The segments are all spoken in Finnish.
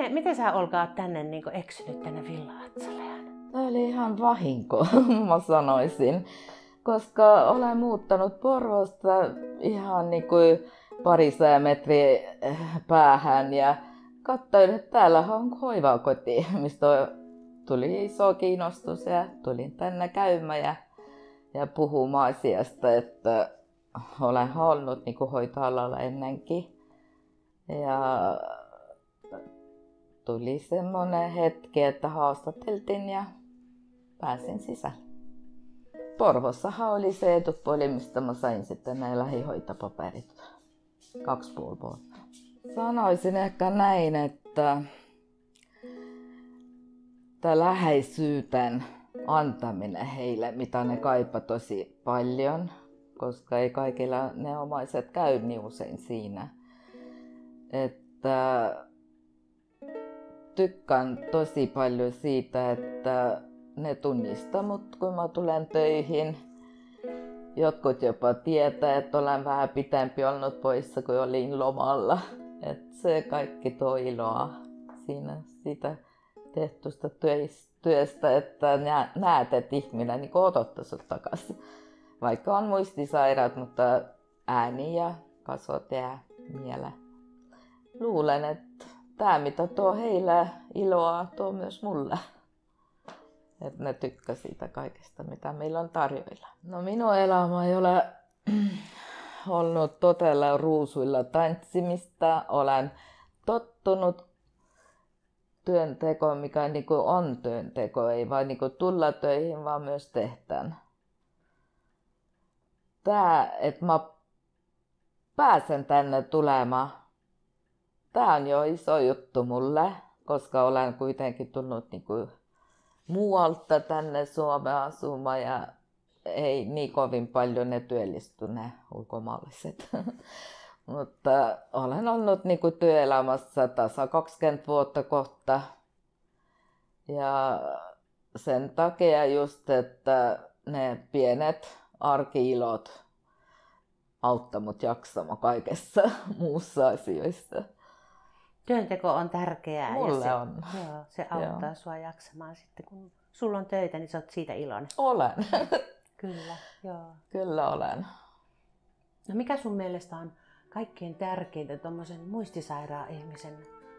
Miten sä Olga oot tänne niin eksynyt tänne Villa-Atsaleen? Tämä oli ihan vahinko, mä sanoisin. Koska olen muuttanut Porvoosta ihan niin kuin parisataa metriä päähän ja katsoin, että täällä on hoivakoti, mistä tuli iso kiinnostus ja tulin tänne käymään ja puhumaan asiasta, että olen ollut niin kuin hoitoalalla ennenkin. Ja tuli semmoinen hetki, että haastateltiin ja pääsin sisälle. Porvossahan oli se etupuoli, mistä mä sain sitten ne lähihoitopaperit 2,5 vuotta. Sanoisin ehkä näin, että tämä läheisyyden antaminen heille, mitä ne kaipaa tosi paljon, koska ei kaikilla ne omaiset käy niin usein siinä. Että tykkään tosi paljon siitä, että ne tunnistaa mut, kun mä tulen töihin. Jotkut jopa tietää, että olen vähän pitempi ollut poissa, kun olin lomalla. Et se kaikki tuo iloa siinä siitä tehtystä työstä, että näet, että ihminen niin odottaa sut takaisin. Vaikka on muistisairaat, mutta ääni ja kasvot jää mieleen. Luulen, että tämä mitä tuo heille iloa, tuo myös mulle. Että ne tykkää siitä kaikesta, mitä meillä on tarjoilla. No minun elämä ei ole ollut todella ruusuilla tanssimista. Olen tottunut työntekoon, mikä niin kuin on työnteko. Ei vain niin kuin tulla töihin, vaan myös tehdään. Tämä, että mä pääsen tänne tulemaan, tämä on jo iso juttu mulle, koska olen kuitenkin tullut niin kuin muualta tänne Suomeen asumaan ja ei niin kovin paljon ne työllisty ne ulkomaalaiset. Mutta olen ollut niin kuin työelämässä tasa 20 vuotta kohta. Ja sen takia just, että ne pienet arki-ilot auttaa mut jaksamaan kaikessa muussa asioissa. Työnteko on tärkeää. Mulle on. Joo, se auttaa sua jaksamaan sitten, kun sulla on töitä, niin sä oot siitä iloinen. Olen. Kyllä, joo. Kyllä olen. No mikä sun mielestä on kaikkein tärkeintä tuommoisen muistisairaan ihmisen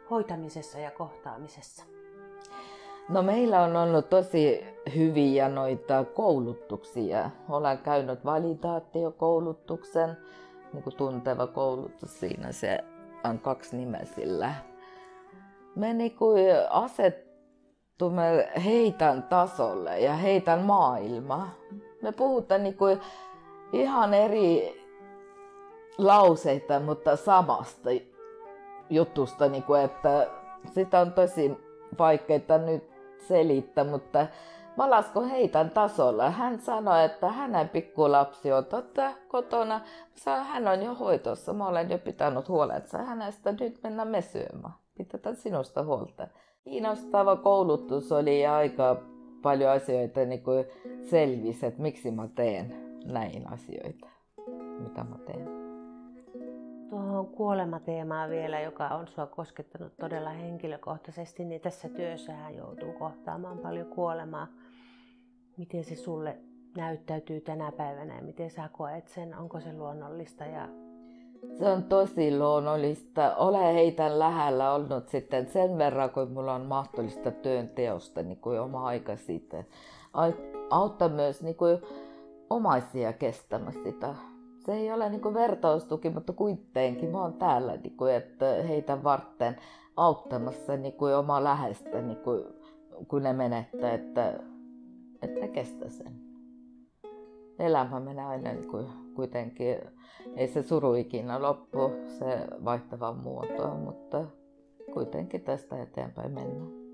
hoitamisessa ja kohtaamisessa? No meillä on ollut tosi hyviä noita koulutuksia. Olen käynyt validaatiokoulutuksen, niin kuin tunteva koulutus siinä se on 2 nimeä sillä. Me niin kuin asettumme heidän tasolle ja heidän maailmaan. Me puhutaan niin kuin ihan eri lauseita, mutta samasta jutusta, niin kuin, että sitä on tosi vaikeaa nyt selittää, mutta mä laskun heidän tasolla. Hän sanoi, että hänen pikkulapsi on kotona. Hän on jo hoitossa. Mä olen jo pitänyt huolensa hänestä. Nyt mennään me syömään. Pidetään sinusta huolta. Kiinnostava koulutus oli ja aika paljon asioita niin kuin selvisi, että miksi mä teen näin asioita. Mitä mä teen. Tuohon kuolemateemaan vielä, joka on sua koskettanut todella henkilökohtaisesti, niin tässä työssähän joutuu kohtaamaan paljon kuolemaa. Miten se sulle näyttäytyy tänä päivänä ja miten sä koet sen? Onko se luonnollista? Se on tosi luonnollista. Olen heitä lähellä ollut sitten sen verran, kun mulla on mahdollista työnteosta niin kuin oma aika siitä. Auttaa myös niin kuin omaisia kestämään sitä. Se ei ole niin kuin vertaustuki, mutta kuitenkin mä oon täällä, niin kuin, että heitä varten auttamassa niin kuin omaa läheistä, niin kuin, kun ne menettää, että ne kestä sen. Elämä menee aina niin kuin, kuitenkin, ei se suru ikinä loppu, se vaihtava muotoa, mutta kuitenkin tästä eteenpäin mennään.